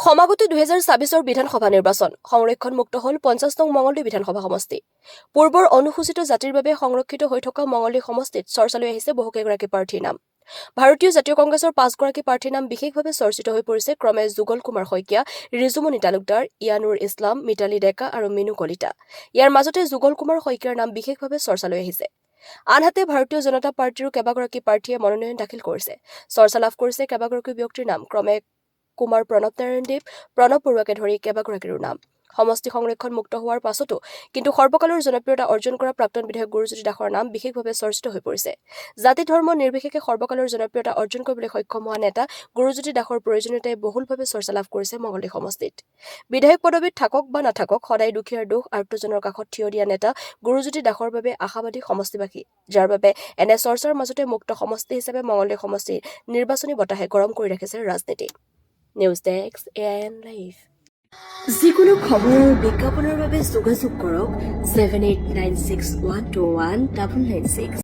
সমাগত 2024 বিধানসভা নিৰ্বাচন সংৰক্ষণমুক্ত হ'ল 50 নং মঙলদৈ বিধানসভা সমষ্টি। পূৰ্বৰ অনুসূচিত জাতিৰ বাবে সংৰক্ষিত হৈ থকা মঙলদৈ সমষ্টিত চৰ্চালৈ আহিছে বহুকেইগৰাকী প্ৰাৰ্থীৰ নাম। ভাৰতীয় জাতীয় কংগ্ৰেছৰ 5গৰাকী প্ৰাৰ্থীৰ নাম বিশেষভাৱে চৰ্চিত হৈ পৰিছে ক্ৰমে যুগল কুমাৰ শইকীয়া, ৰিজুমণি তালুকদাৰ, ইয়ানুৰ ইছলাম, মিতালী ডেকা আৰু মিনু কলিতা। ইয়াৰ মাজতে যুগল কুমাৰ শইকীয়াৰ নাম বিশেষভাৱে চৰ্চালৈ আহিছে। আনহাতে ভাৰতীয় জনতা পাৰ্টীৰো কেইবাগৰাকী প্ৰাৰ্থীয়ে মনোনয়ন দাখিল কৰিছে। চৰ্চা লাভ কৰিছে কেইবাগৰাকী ব্যক্তিৰ নাম ক্ৰমে কুমাৰ প্ৰণৱ নাৰায়ণ দেৱ, প্ৰণৱ বৰুৱাকে ধৰি কেইবাগৰাকীৰো নাম। সমষ্টি সংৰক্ষণ মুক্ত হোৱাৰ পাছতো কিন্তু সৰ্বকালৰ জনপ্ৰিয়তা অৰ্জন কৰা প্ৰাক্তন বিধায়ক গুৰুজ্যোতি দাসৰ নাম বিশেষভাৱে চৰ্চিত হৈ পৰিছে। জাতি ধৰ্ম নিৰ্বিশেষে সৰ্বকালৰ জনপ্ৰিয়তা অৰ্জন কৰিবলৈ সক্ষম হোৱা নেতা গুৰুজ্যোতি দাসৰ প্ৰয়োজনীয়তাই বহুলভাৱে চৰ্চা লাভ কৰিছে মঙলদৈ সমষ্টিত। বিধায়ক পদবীত থাকক বা নাথাকক সদায় দুখীয়াৰ দুখ আৰ্তজনৰ কাষত থিয় দিয়া নেতা গুৰুজ্যোতি দাসৰ বাবে আশাবাদী সমষ্টিবাসী, যাৰ বাবে এনে চৰ্চাৰ মাজতে মুক্ত সমষ্টি হিচাপে মঙলদৈ সমষ্টিৰ নিৰ্বাচনী বতাহে গৰম কৰি ৰাখিছে ৰাজনীতি। News desk AIN live. যিকোনো খবৰ বিজ্ঞাপনৰ বাবে যোগাযোগ কৰক 7896121996।